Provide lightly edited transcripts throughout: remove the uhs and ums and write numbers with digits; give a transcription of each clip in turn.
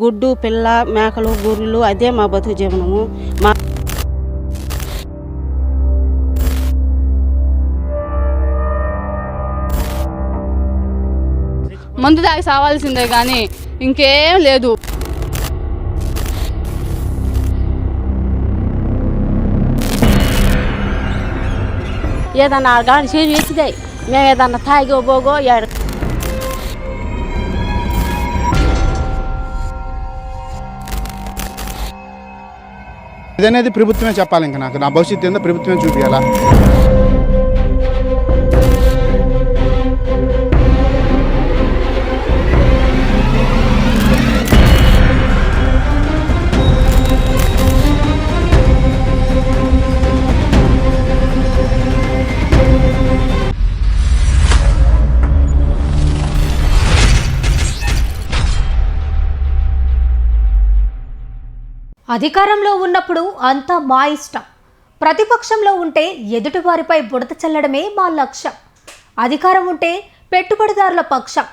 గుడ్డు పిల్ల మేకలు గొర్రెలు అదే మా బతుకు జీవనము. మా మందు దాగి సావాల్సిందే కానీ ఇంకేం లేదు. ఏదన్నా గాడి చేసి వేసిదే మేము ఏదన్నా తాగో పోగో ఇదనేది ప్రభుత్వమే చెప్పాలి. ఇంకా నాకు నా భవిష్యత్తు ఏందో ప్రభుత్వమే చూపించాలా. అధికారంలో ఉన్నప్పుడు అంతా మా ఇష్టం, ప్రతిపక్షంలో ఉంటే ఎదుటివారిపై బుడత చల్లడమే మా లక్ష్యం. అధికారం ఉంటే పెట్టుబడిదారుల పక్షం,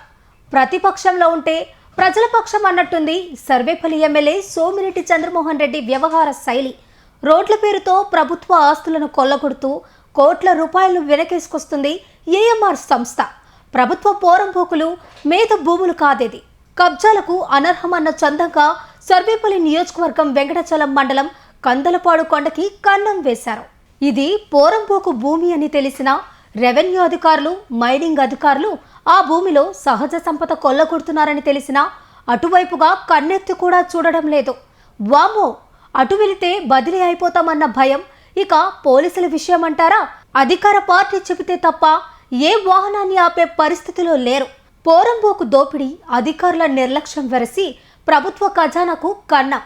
ప్రతిపక్షంలో ఉంటే ప్రజల పక్షం అన్నట్టుంది సర్వేపల్లి ఎమ్మెల్యే సోమిరెడ్డి చంద్రమోహన్ రెడ్డి వ్యవహార శైలి. రోడ్ల పేరుతో ప్రభుత్వ ఆస్తులను కొల్లగొడుతూ కోట్ల రూపాయలను వెనకేసుకొస్తుంది ఏఎంఆర్ సంస్థ. ప్రభుత్వ పోరంపోకులు మేత భూములు కాదేది, కబ్జాలకు అనర్హమన్న చందంగా సర్వేపల్లి నియోజకవర్గం వెంకటాచలం మండలం కందలపాడు కొండకి కన్నం వేశారు. ఇది పోరంపోకు భూమి అని తెలిసిన రెవెన్యూ అధికారులు, మైనింగ్ అధికారులు ఆ భూమిలో సహజ సంపద కొల్లగొడుతున్నారని తెలిసినా అటువైపుగా కన్నెత్తి కూడా చూడడం లేదు. వామో, అటు వెళితే బదిలీ అయిపోతామన్న భయం. ఇక పోలీసుల విషయం అంటారా, అధికార పార్టీ చెబితే తప్ప ఏ వాహనాన్ని ఆపే పరిస్థితిలో లేరు. పోరంబోకు దోపిడీ, అధికారుల నిర్లక్ష్యం వెరసి ప్రభుత్వ ఖజానాకు కన్నం.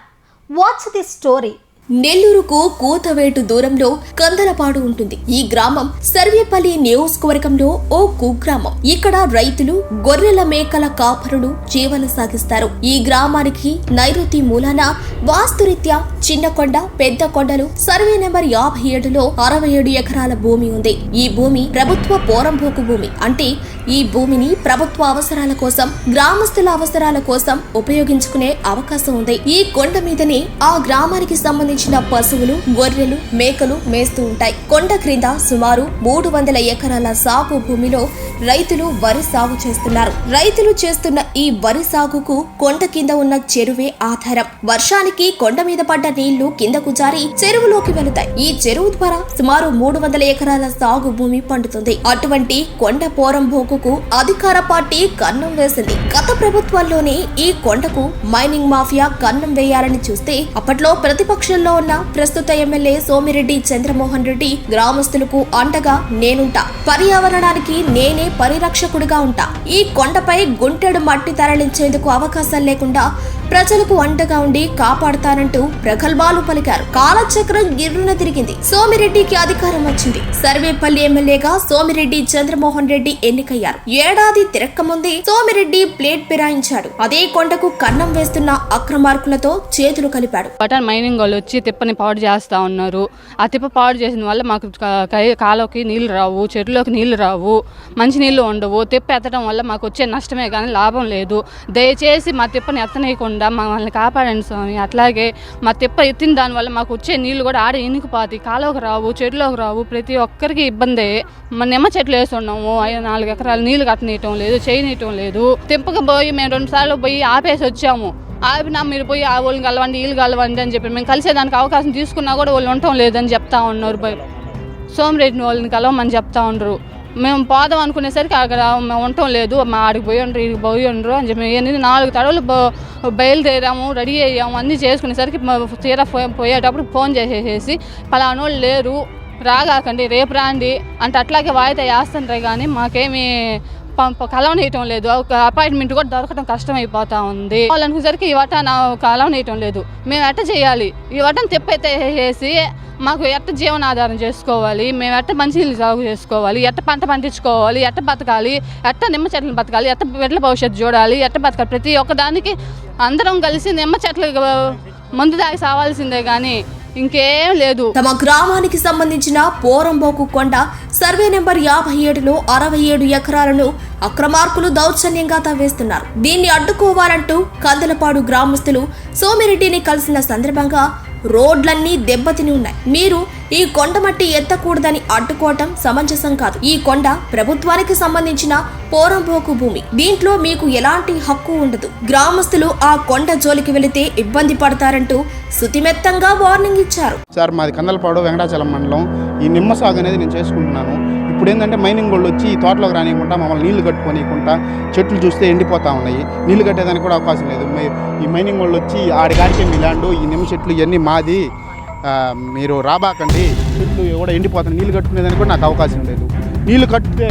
What's the story? నెల్లూరుకు కూతవేటు దూరంలో కందలపాడు ఉంటుంది. ఈ గ్రామం సర్వేపల్లి నియోజకవర్గంలో ఓ కుగ్రామం. ఇక్కడ రైతులు, గొర్రెల మేకల కాపరులు జీవనం సాగిస్తారు. ఈ గ్రామానికి నైరుతి మూలాన వాస్తురీత్యా చిన్న కొండ, పెద్ద కొండలు, సర్వే నెంబర్ 57లో 67 ఎకరాల భూమి ఉంది. ఈ భూమి ప్రభుత్వ పోరంపోకు భూమి. అంటే ఈ భూమిని ప్రభుత్వ అవసరాల కోసం, గ్రామస్తుల అవసరాల కోసం ఉపయోగించుకునే అవకాశం ఉంది. ఈ కొండ మీదనే ఆ గ్రామానికి సంబంధించిన పశువులు, గొర్రెలు, మేకలు మేస్తూ ఉంటాయి. కొండ క్రింద సుమారు 300 ఎకరాల సాగు భూమిలో రైతులు వరి సాగు చేస్తున్నారు. రైతులు చేస్తున్న ఈ వరి సాగుకు కొండ కింద ఉన్న చెరువే ఆధారం. వర్షానికి కొండ మీద పడ్డ నీళ్లు కిందకు జారి చెరువులోకి వెళుతాయి. ఈ చెరువు ద్వారా సుమారు 300 ఎకరాల సాగు భూమి పండుతుంది. అటువంటి కొండ పోరంబోకుకు అధికార పార్టీ కన్నం వేసింది. గత ప్రభుత్వాల్లోనే ఈ కొండకు మైనింగ్ మాఫియా కన్నం వేయాలని చూస్తే అప్పట్లో ప్రతిపక్షంలో ఉన్న ప్రస్తుత ఎమ్మెల్యే సోమిరెడ్డి చంద్రమోహన్ రెడ్డి గ్రామస్తులకు అండగా నేనుంటా, పర్యావరణానికి నేనే పరిరక్షకుడిగా ఉంటా, ఈ కొండపై గుంటెడు మట్టి తరలించేందుకు అవకాశం లేకుండా ప్రజలకు అండగా ఉండి కాపాడుతానంటూ ప్రగల్భాలు పలికారు. కాలచక్రం గిర్రున తిరిగింది. సోమిరెడ్డికి అధికారం వచ్చింది. సర్వేపల్లి ఎమ్మెల్యేగా సోమిరెడ్డి చంద్రమోహన్ రెడ్డి ఎన్నికయ్యారు. ఏడాది తిరక్కముందే సోమిరెడ్డి ప్లేట్ ఫిరాయించాడు. అదే కొండకు కన్నం వేస్తున్న అక్రమార్కులతో చేతులు కలిపాడు. బటన్ మైనింగ్ వాళ్ళు వచ్చి తిప్పని పాడు చేస్తా ఉన్నారు. ఆ తిప్ప పాడు చేసిన వల్ల మాకు కాలువకి నీళ్లు రావు, చెరువులోకి నీళ్లు రావు, మంచి నీళ్లు ఉండవు. తిప్ప ఎత్తడం వల్ల మాకు వచ్చే నష్టమే కానీ లాభం లేదు. దయచేసి మా తిప్పని ఎత్తనేయకుండా మమ్మల్ని కాపాడండి స్వామి. అట్లాగే మా తిప్ప ఎత్తిన దానివల్ల మాకు వచ్చే నీళ్లు కూడా ఆడ ఇనికిపోతాయి, కాలువకు రావు, చెరువులోకి రావు. ప్రతి ఒక్కరికి ఇబ్బందే. నిమ్మ చెట్లు వేసి ఉన్నాము, 4 ఎకరాలు నీళ్లు కట్టనీయటం లేదు, చేయనీయటం లేదు. తిప్పక పోయి మేము 2 సార్లు పోయి ఆపేసి వచ్చాము. ఆపినా మీరు పోయి ఆ వాళ్ళని కలవండి, వీళ్ళు కలవండి అని చెప్పి మేము కలిసేదానికి అవకాశం తీసుకున్నా కూడా వాళ్ళు ఉండటం లేదని చెప్తా ఉన్నారు. సోమిరెడ్డి వాళ్ళని కలవమని చెప్తా ఉండరు. మేము పోదాం అనుకునేసరికి అక్కడ మేము ఉండటం లేదు, మా ఆడికి పోయి ఉండరు, ఇడికి పోయి ఉండరు అని చెప్పి 4 తడవలు బయలుదేరాము, రెడీ అయ్యాము. అన్నీ చేసుకునేసరికి తీరా పోయేటప్పుడు ఫోన్ చేసేసి పలానోళ్ళు లేరు, రాగాకండి, రేపు రాండి అంటే అట్లాగే వాయిదా వేస్తుంటారు. కానీ మాకేమీ కలవనీయటం లేదు. ఒక అపాయింట్మెంట్ కూడా దొరకడం కష్టమైపోతా ఉంది. వాళ్ళనుకునేసరికి ఈ వట కలవనీయటం లేదు. మేము ఎట్ట చేయాలి? ఈ వటను తిప్పైతే వేసి మాకు ఎట్ట జీవనాధారం చేసుకోవాలి, మేము ఎట్ట మంచినీళ్ళు సాగు చేసుకోవాలి, ఎట్ట పంట పండించుకోవాలి, ఎట్ట బతకాలి, ఎట్ట నిమ్మ చెట్లను బతకాలి, ఎట్ట బిడ్డల భవిష్యత్తు చూడాలి, ఎట్ట బతకాలి. ప్రతి ఒక్కదానికి అందరం కలిసి నిమ్మ చెట్లు మందు దాగి సావాల్సిందే కానీ ఇంకేం లేదు. తమ గ్రామానికి సంబంధించిన పోరంబోకు కొండ సర్వే నెంబర్ 57లో 67 ఎకరాలను అక్రమార్కులు దౌర్జన్యంగా తవ్వేస్తున్నారు. దీన్ని అడ్డుకోవాలంటూ కందలపాడు గ్రామస్తులు సోమిరెడ్డిని కలిసిన సందర్భంగా రోడ్లన్నీ దెబ్బతిని ఉన్నాయి. మీరు ఈ కొండ మట్టి ఎత్తకూడదని అడ్డుకోవటం సమంజసం కాదు. ఈ కొండ ప్రభుత్వానికి సంబంధించిన పోరంబోకు భూమి. దీంట్లో మీకు ఎలాంటి హక్కు ఉండదు. గ్రామస్తులు ఆ కొండ జోలికి వెళితే ఇబ్బంది పడతారంటూ సుతిమెత్తంగా వార్నింగ్ ఇచ్చారు. సార్ మాది కందలపాడు వెంకటాచలం మండలం. ఈ నిమ్మ సాగు అనేది నేను చేసుకుంటున్నాను. ఇప్పుడు ఏంటంటే మైనింగ్ వాళ్ళు వచ్చి ఈ తోటలోకి రానియకుండా మమ్మల్ని నీళ్లు కట్టుకోనియకుండా చెట్లు చూస్తే ఎండిపోతా ఉన్నాయి. నీళ్లు కట్టేదానికి కూడా అవకాశం లేదు. ఈ మైనింగ్ వాళ్ళు వచ్చి ఆడికాడికే మీ ల్యాండ్, ఈ నిమ్మ చెట్లు ఇవన్నీ మాది, మీరు రాబాకండి, చెట్లు కూడా ఎండిపోతాయి, నీళ్ళు కట్టుకునేదానికి కూడా నాకు అవకాశం లేదు. నీళ్ళు కట్టితే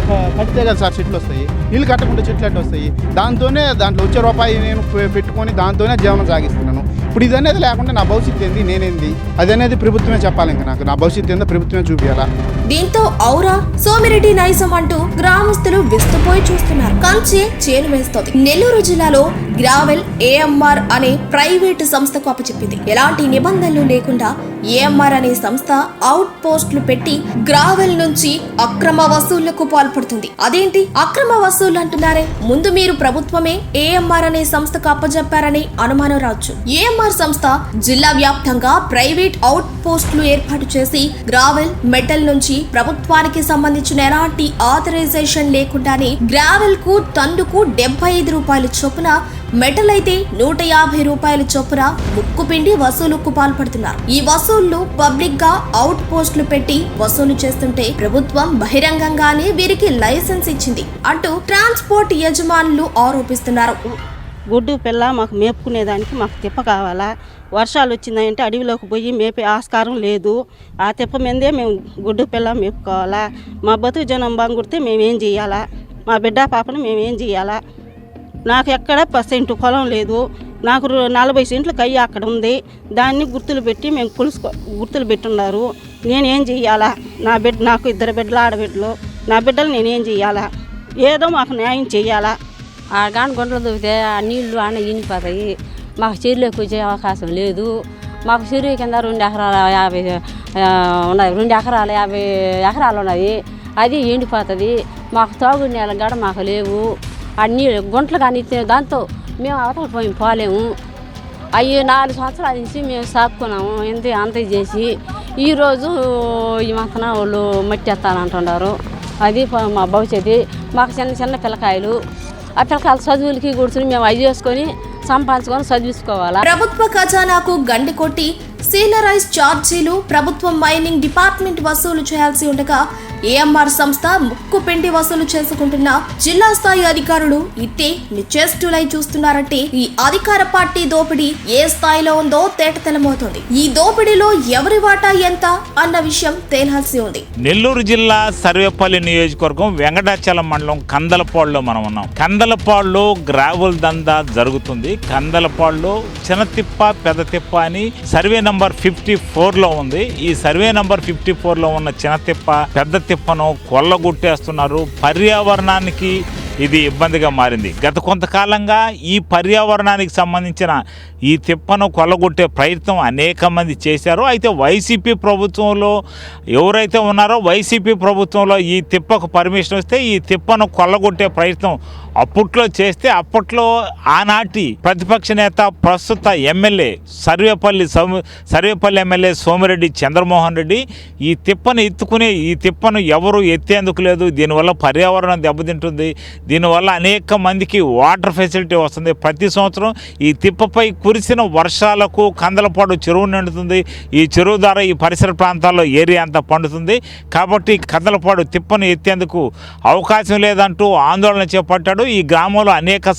కదా సార్ చెట్లు వస్తాయి. నీళ్ళు కట్టకుండా చెట్లు ఎట్లా వస్తాయి? దాంట్లో వచ్చే రూపాయి నేను పెట్టుకొని దాంతోనే జీవనం సాగిస్తున్నాను. ఇప్పుడు ఇది అనేది లేకుండా నా భవిష్యత్తు ఏంది, నేనేంది, అది అనేది ప్రభుత్వమే చెప్పాలి. ఇంకా నాకు నా భవిష్యత్తు ఏందో ప్రభుత్వమే చూపించాలా. దీంతో ఔరా సోమిరెడ్డి నైజం అంటూ గ్రామస్తులు విస్తుపోయి చూస్తున్నారు. కంచె చేను వేస్తోంది. నెల్లూరు జిల్లాలో గ్రావెల్ ఏఎంఆర్ అనే ప్రైవేటు సంస్థకు అప్పచెప్పింది. ఎలాంటి నిబంధనలు లేకుండా ఏఎంఆర్ అనే సంస్థ అవుట్ పోస్టులు పెట్టి గ్రావెల్ నుంచి అక్రమ వసూళ్లకు పాల్పడుతుంది. అదేంటి అక్రమ వసూళ్లు అంటున్నారే? ముందు మీరు ప్రభుత్వమే ఏఎంఆర్ అనే సంస్థకు అప్పచెప్పారని అనుమానం రావచ్చు. ఏఎంఆర్ సంస్థ జిల్లా వ్యాప్తంగా ప్రైవేట్ అవుట్ పోస్టులు ఏర్పాటు చేసి గ్రావెల్ మెటల్ నుంచి ప్రభుత్వానికి సంబంధించిన ఎలాంటి ఆథరైజేషన్ లేకుండానే గ్రావెల్ కు టన్నుకు 75 రూపాయల చొప్పున, మెటల్ అయితే 150 రూపాయల చొప్పున ముక్కుపిండి వసూలుకు పాల్పడుతున్నారు. ఈ వసూళ్లు పబ్లిక్ గా అవుట్ పోస్టులు పెట్టి వసూలు చేస్తుంటే ప్రభుత్వం బహిరంగంగానే వీరికి లైసెన్స్ ఇచ్చింది అంటూ ట్రాన్స్పోర్ట్ యజమానులు ఆరోపిస్తున్నారు. గుడ్డు పిల్ల మాకు మేపుకునేదానికి మాకు తిప్ప కావాలా. వర్షాలు వచ్చిందంటే అడవిలోకి పోయి మేపే ఆస్కారం లేదు. ఆ తిప్ప మీదే మేము గుడ్డు పిల్ల మేపుకోవాలా. మా బతుకు జనం బాగుడితే మేమేం చేయాలా? మా బిడ్డ పాపను మేమేం చేయాలా? నాకు ఎక్కడ 10 పొలం లేదు. నాకు 40 సెంట్లు కయ్యి అక్కడ ఉంది. దాన్ని గుర్తులు పెట్టి మేము గుర్తులు పెట్టున్నారు. నేనేం చెయ్యాలా? నాకు 2 బిడ్డలు, ఆడబిడ్డలు. నా బిడ్డలు నేనేం చెయ్యాలా? ఏదో మాకు న్యాయం చెయ్యాలా. ఆ గాని గుంటలు దొరికితే ఆ నీళ్లు ఆడ ఈనిపోతాయి. మాకు చెరువులోకి వచ్చే అవకాశం లేదు. మాకు చెరువు కింద 2 ఎకరాల 50 ఉన్నాయి. 2 ఎకరాల 50 ఎకరాలు ఉన్నాయి. అది ఎండిపోతుంది. మాకు తాగు నీళ్ళ గడ మాకు లేవు. ఆ నీళ్ళు గుంటలు కానీ దాంతో మేము అవతల పోలేము. అవి 4 సంవత్సరాల నుంచి మేము సాక్కున్నాము. అంత చేసి ఈరోజు ఈ మతన వాళ్ళు మట్టి ఎత్తానంటున్నారు. అది మా భవిష్యత్తు. మాకు చిన్న పిల్లకాయలు, ఆ పిల్లకాయల చదువులకి కూర్చుని మేము అవి చేసుకొని సంపాదించుకొని చదివించుకోవాలా. ప్రభుత్వ ఖజానాకు గండి కొట్టి సీలరైజ్ ఛార్జీలు ప్రభుత్వం మైనింగ్ డిపార్ట్మెంట్ వసూలు చేయాల్సి ఉండగా ఏఎంఆర్ సంస్థ ముక్కు పిండి వసూలు చేసుకుంటున్న జిల్లా స్థాయి అధికారులు ఇట్టే నిశ్చేష్టులై చూస్తున్నారంటే ఈ అధికార పార్టీ దోపిడీ ఏ స్థాయిలో ఉందో తేటతెల్లమవుతోంది. ఈ దోపిడీలో ఎవరి వాటా ఎంత అన్న విషయం తేలాల్సి ఉంది. నెల్లూరు జిల్లా సర్వేపల్లి నియోజకవర్గం వెంకటాచలం మండలం కందలపాడులో మనం ఉన్నాం. కందలపాడులో గ్రావెల్ దందా జరుగుతుంది. కందలపాడులో చిన్నతిప్ప పెద్దతిప్ప అని సర్వే నంబర్ 54లో ఉంది. ఈ సర్వే నంబర్ 54లో ఉన్న చిన్నతిప్ప పెద్ద తిప్పను కొల్లగొట్టేస్తున్నారు. పర్యావరణానికి ఇది ఇబ్బందిగా మారింది. గత కొంతకాలంగా ఈ పర్యావరణానికి సంబంధించిన ఈ తిప్పను కొల్లగొట్టే ప్రయత్నం అనేక మంది చేశారు. అయితే వైసీపీ ప్రభుత్వంలో ఎవరైతే ఉన్నారో వైసీపీ ప్రభుత్వంలో ఈ తిప్పకు పర్మిషన్ వస్తే ఈ తిప్పను కొల్లగొట్టే ప్రయత్నం అప్పట్లో చేస్తే అప్పట్లో ఆనాటి ప్రతిపక్ష నేత ప్రస్తుత ఎమ్మెల్యే సర్వేపల్లి ఎమ్మెల్యే సోమిరెడ్డి చంద్రమోహన్ రెడ్డి ఈ తిప్పను ఎత్తుకునే ఈ తిప్పను ఎవరు ఎత్తేందుకు లేదు. దీనివల్ల పర్యావరణం దెబ్బతింటుంది. దీనివల్ల అనేక మందికి వాటర్ ఫెసిలిటీ వస్తుంది. ప్రతి సంవత్సరం ఈ తిప్పపై కురిసిన వర్షాలకు కందలపాడు చెరువు నిండుతుంది. ఈ చెరువు ద్వారా ఈ పరిసర ప్రాంతాల్లో ఏరియా అంతా పండుతుంది. కాబట్టి కందలపాడు తిప్పను ఎత్తేందుకు అవకాశం లేదంటూ ఆందోళన చేపట్టాడు. ఈ గ్రామంలో అనేక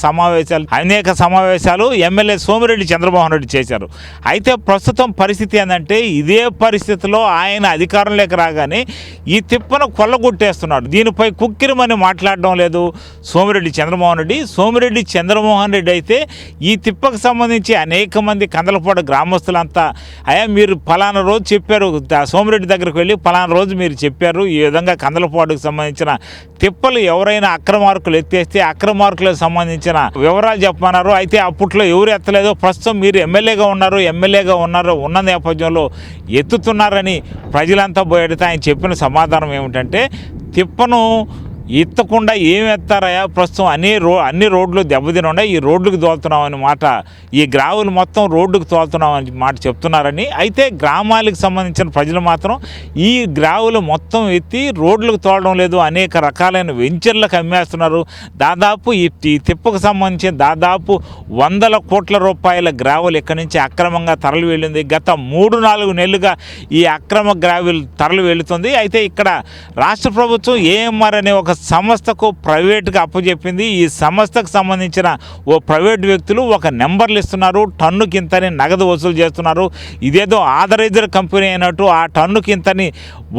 సమావేశాలు ఎమ్మెల్యే సోమిరెడ్డి చంద్రమోహన్ రెడ్డి చేశారు. అయితే ప్రస్తుతం పరిస్థితి ఏంటంటే ఇదే పరిస్థితిలో ఆయన అధికారంలోకి రాగానే ఈ తిప్పను కొల్లగొట్టేస్తున్నాడు. దీనిపై కుక్కిరమని మాట్లాడడం లేదు సోమిరెడ్డి చంద్రమోహన్ రెడ్డి అయితే ఈ తిప్పకు సంబంధించి అనేక మంది కందలపాడు గ్రామస్తులంతా అయ్యా మీరు ఫలానా రోజు చెప్పారు, సోమిరెడ్డి దగ్గరకు వెళ్ళి ఫలానా రోజు మీరు చెప్పారు ఈ విధంగా కందలపాడుకు సంబంధించిన తిప్పలు ఎవరైనా అక్రమార్కులు ఎత్తేస్తే అక్రమార్కులకు సంబంధించిన వివరాలు చెప్పమన్నారు. అయితే అప్పట్లో ఎవరు ఎత్తలేదో ప్రస్తుతం మీరు ఎమ్మెల్యేగా ఉన్నారు ఉన్న నేపథ్యంలో ఎత్తుతున్నారని ప్రజలంతా పోయేడితే ఆయన చెప్పిన సమాధానం ఏమిటంటే తిప్పను ఎత్తకుండా ఏం ఎత్తారయా ప్రస్తుతం అన్ని రోడ్లు దెబ్బతిని ఉన్నాయి, ఈ రోడ్లకు తోలుతున్నాం అనే మాట, ఈ గ్రావులు మొత్తం రోడ్డుకు తోలుతున్నాం అని మాట చెప్తున్నారని. అయితే గ్రామాలకు సంబంధించిన ప్రజలు మాత్రం ఈ గ్రావులు మొత్తం ఎత్తి రోడ్లకు తోలడం లేదు, అనేక రకాలైన వెంచర్లకు అమ్మేస్తున్నారు. దాదాపు ఈ తిప్పకు సంబంధించిన దాదాపు 100 కోట్ల రూపాయల గ్రావులు ఇక్కడి నుంచి అక్రమంగా తరలి వెళ్ళింది. గత 3-4 నెలలుగా ఈ అక్రమ గ్రావులు తరలి వెళుతుంది. అయితే ఇక్కడ రాష్ట్ర ప్రభుత్వం ఏఎంఆర్ అనే ఒక సంస్థకు ప్రైవేట్గా అప్పచెప్పింది. ఈ సంస్థకు సంబంధించిన ఓ ప్రైవేట్ వ్యక్తులు ఒక నెంబర్లు ఇస్తున్నారు, టన్నుకింతని నగదు వసూలు చేస్తున్నారు. ఇదేదో ఆథరైజర్ కంపెనీ అయినట్టు ఆ టన్నుకింతని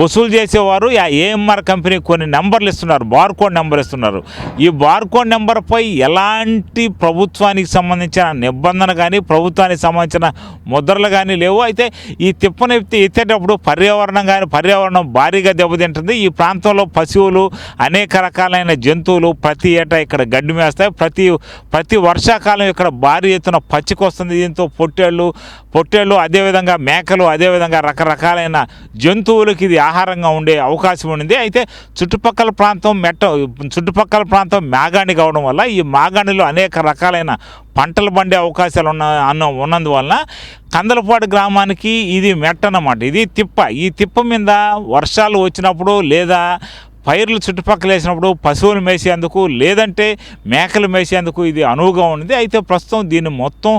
వసూలు చేసేవారు ఆ ఏఎంఆర్ కంపెనీ కొన్ని నెంబర్లు ఇస్తున్నారు, బార్కోడ్ నెంబర్ ఇస్తున్నారు. ఈ బార్కోడ్ నెంబర్పై ఎలాంటి ప్రభుత్వానికి సంబంధించిన నిబంధన కానీ ప్రభుత్వానికి సంబంధించిన ముద్రలు కానీ లేవు. అయితే ఈ తిప్పను ఎత్తేటప్పుడు పర్యావరణం భారీగా దెబ్బతింటుంది. ఈ ప్రాంతంలో పశువులు, అనేక రకాలైన జంతువులు ప్రతి ఏటా ఇక్కడ గడ్డి మేస్తాయి. ప్రతి వర్షాకాలం ఇక్కడ భారీ ఎత్తున పచ్చికొస్తుంది. దీంతో పొట్టేళ్ళు అదేవిధంగా మేకలు, అదేవిధంగా రకరకాలైన జంతువులకు ఇది ఆహారంగా ఉండే అవకాశం ఉండింది. అయితే చుట్టుపక్కల ప్రాంతం మాగాణి కావడం వల్ల ఈ మాగాణిలో అనేక రకాలైన పంటలు పండే అవకాశాలు ఉన్నందువలన కందలపాడు గ్రామానికి ఇది మెట్ట అన్నమాట, ఇది తిప్ప. ఈ తిప్ప మీద వర్షాలు వచ్చినప్పుడు లేదా పైర్లు చుట్టుపక్కల వేసినప్పుడు పశువులు మేసేందుకు లేదంటే మేకలు మేసేందుకు ఇది అనువుగా ఉంది. అయితే ప్రస్తుతం దీన్ని మొత్తం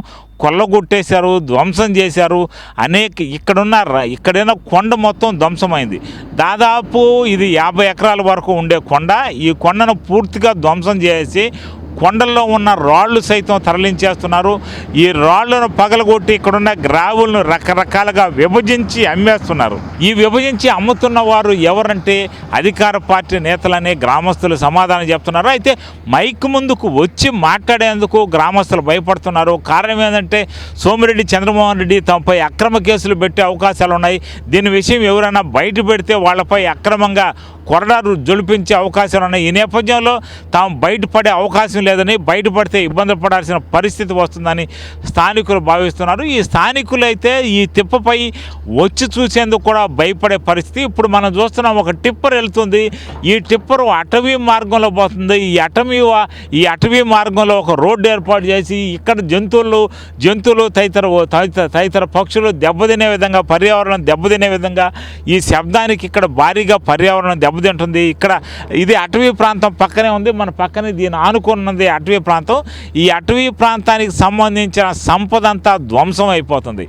కొల్లగొట్టేశారు, ధ్వంసం చేశారు. ఇక్కడైనా కొండ మొత్తం ధ్వంసమైంది. దాదాపు ఇది 50 ఎకరాల వరకు ఉండే కొండ. ఈ కొండను పూర్తిగా ధ్వంసం చేసి కొండల్లో ఉన్న రాళ్ళు సైతం తరలించేస్తున్నారు. ఈ రాళ్లను పగలగొట్టి ఇక్కడున్న గ్రావులను రకరకాలుగా విభజించి అమ్మేస్తున్నారు. ఈ విభజించి అమ్ముతున్న వారు ఎవరంటే అధికార పార్టీ నేతలనే గ్రామస్తులు సమాధానం చెప్తున్నారు. అయితే మైక్ ముందుకు వచ్చి మాట్లాడేందుకు గ్రామస్తులు భయపడుతున్నారు. కారణం ఏంటంటే సోమిరెడ్డి చంద్రమోహన్ రెడ్డి తమపై అక్రమ కేసులు పెట్టే అవకాశాలు ఉన్నాయి. దీని విషయం ఎవరైనా బయట పెడితే వాళ్ళపై అక్రమంగా కొరడాలు జొలిపించే అవకాశాలు ఉన్నాయి. ఈ నేపథ్యంలో తాము బయటపడే అవకాశం లేదని, బయటపడితే ఇబ్బందులు పడాల్సిన పరిస్థితి వస్తుందని స్థానికులు భావిస్తున్నారు. ఈ స్థానికులు అయితే ఈ తిప్పపై వచ్చి చూసేందుకు కూడా భయపడే పరిస్థితి. ఇప్పుడు మనం చూస్తున్నాం, ఒక టిప్పర్ వెళ్తుంది. ఈ టిప్పరు అటవీ మార్గంలో పోతుంది. ఈ అటవీ మార్గంలో ఒక రోడ్డు ఏర్పాటు చేసి ఇక్కడ జంతువులు తదితర పక్షులు దెబ్బతినే విధంగా, పర్యావరణం దెబ్బతినే విధంగా ఈ శబ్దానికి ఇక్కడ భారీగా పర్యావరణం దెబ్బతింటుంది. ఇక్కడ ఇది అటవీ ప్రాంతం పక్కనే ఉంది, మన పక్కనే దీని ఆనుకున్నది అటవీ ప్రాంతం. ఈ అటవీ ప్రాంతానికి సంబంధించిన సంపద అంతా ధ్వంసం అయిపోతుంది.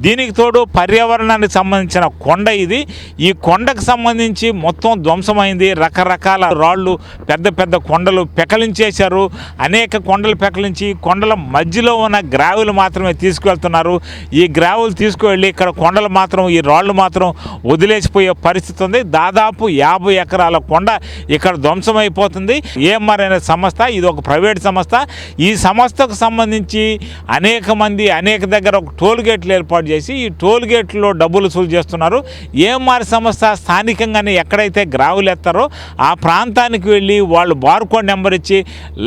దీనికి తోడు పర్యావరణానికి సంబంధించిన కొండ ఇది. ఈ కొండకు సంబంధించి మొత్తం ధ్వంసమైంది. రకరకాల రాళ్ళు, పెద్ద కొండలు పెకలించేశారు. అనేక కొండలు పెకలించి కొండల మధ్యలో ఉన్న గ్రావులు మాత్రమే తీసుకువెళ్తున్నారు. ఈ గ్రావులు తీసుకువెళ్ళి ఇక్కడ కొండలు మాత్రం, ఈ రాళ్ళు మాత్రం వదిలేసిపోయే పరిస్థితి ఉంది. దాదాపు 50 ఎకరాల కొండ ఇక్కడ ధ్వంసమైపోతుంది. ఏఎంఆర్ అనే సంస్థ, ఇది ఒక ప్రైవేట్ సంస్థ. ఈ సంస్థకు సంబంధించి అనేక దగ్గర ఒక టోల్ గేట్లు ఏర్పాటు చేసి ఈ టోల్ గేట్లో డబ్బులు వసూలు చేస్తున్నారు. ఏఎంఆర్ సంస్థ స్థానికంగానే ఎక్కడైతే గ్రావులు ఎత్తారో ఆ ప్రాంతానికి వెళ్ళి వాళ్ళు బార్కోడ్ నెంబర్ ఇచ్చి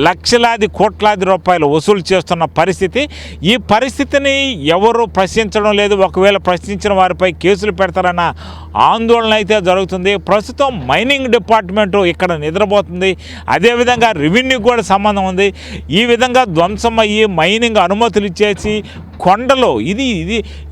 లక్షలాది కోట్లాది రూపాయలు వసూలు చేస్తున్న పరిస్థితి. ఈ పరిస్థితిని ఎవరు ప్రశ్నించడం లేదు. ఒకవేళ ప్రశ్నించిన వారిపై కేసులు పెడతారన్న ఆందోళన అయితే జరుగుతుంది. ప్రస్తుతం మైనింగ్ డిపార్ట్మెంటు ఇక్కడ నిద్రపోతుంది. అదేవిధంగా రెవెన్యూ కూడా సంబంధం ఉంది. ఈ విధంగా ధ్వంసమయ్యి మైనింగ్ అనుమతులు ఇచ్చేసి కొండలో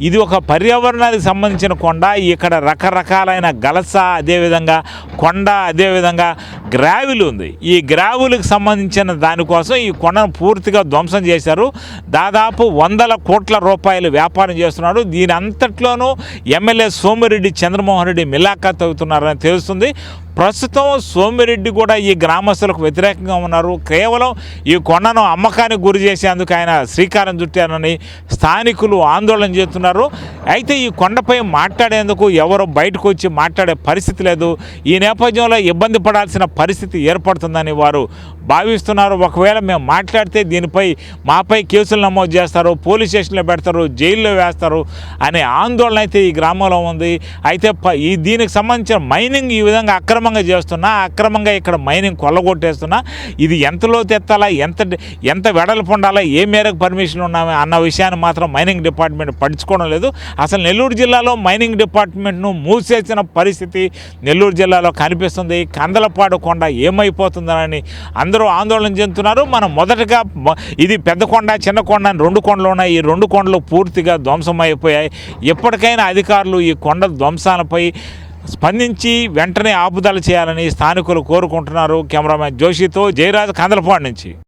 ఇది ఒక పర్యావరణానికి సంబంధించిన కొండ. ఇక్కడ రకరకాలైన గలస, అదేవిధంగా కొండ, అదేవిధంగా గ్రావిల్ ఉంది. ఈ గ్రావులకు సంబంధించిన దానికోసం ఈ కొండను పూర్తిగా ధ్వంసం చేశారు. దాదాపు 100 కోట్ల రూపాయలు వ్యాపారం చేస్తున్నాడు. దీని అంతట్లోనూ ఎమ్మెల్యే సోమిరెడ్డి చంద్రమోహన్ రెడ్డి మిలాఖత్ అవుతున్నారని తెలుస్తుంది. ప్రస్తుతం సోమిరెడ్డి కూడా ఈ గ్రామస్తులకు వ్యతిరేకంగా ఉన్నారు. కేవలం ఈ కొండను అమ్మకానికి గురి చేసేందుకు ఆయన శ్రీకారం చుట్టారని స్థానికులు ఆందోళన చేస్తున్నారు. అయితే ఈ కొండపై మాట్లాడేందుకు ఎవరు బయటకు వచ్చి మాట్లాడే పరిస్థితి లేదు. ఈ నేపథ్యంలో ఇబ్బంది పడాల్సిన పరిస్థితి ఏర్పడుతుందని వారు భావిస్తున్నారు. ఒకవేళ మేము మాట్లాడితే దీనిపై మాపై కేసులు నమోదు చేస్తారు, పోలీస్ స్టేషన్లో పెడతారు, జైల్లో వేస్తారు అనే ఆందోళన అయితే ఈ గ్రామంలో ఉంది. అయితే దీనికి సంబంధించిన మైనింగ్ ఈ విధంగా అక్రమంగా చేస్తున్నా, అక్రమంగా ఇక్కడ మైనింగ్ కొల్లగొట్టేస్తున్నా, ఇది ఎంత లోతు ఎత్తాలా, ఎంత వెడల్పు ఉండాలా, ఏ మేరకు పర్మిషన్ ఉన్నామే అన్న విషయాన్ని మాత్రం మైనింగ్ డిపార్ట్మెంట్ పట్టించుకోవడం లేదు. అసలు నెల్లూరు జిల్లాలో మైనింగ్ డిపార్ట్మెంట్ను మూసేసిన పరిస్థితి నెల్లూరు జిల్లాలో కనిపిస్తుంది. కందలపాడు కొండ ఏమైపోతుందని అందరూ ఆందోళన చెందుతున్నారు. మనం మొదటగా ఇది పెద్ద కొండ, చిన్న కొండ అని 2 కొండలు ఉన్నాయి. ఈ 2 కొండలు పూర్తిగా ధ్వంసమైపోయాయి. ఎప్పటికైనా అధికారులు ఈ కొండ ధ్వంసాలపై స్పందించి వెంటనే ఆపుదల చేయాలని స్థానికులు కోరుకుంటున్నారు. కెమెరామెన్ జోషితో జయరాజ్, కందలపాడు నుంచి.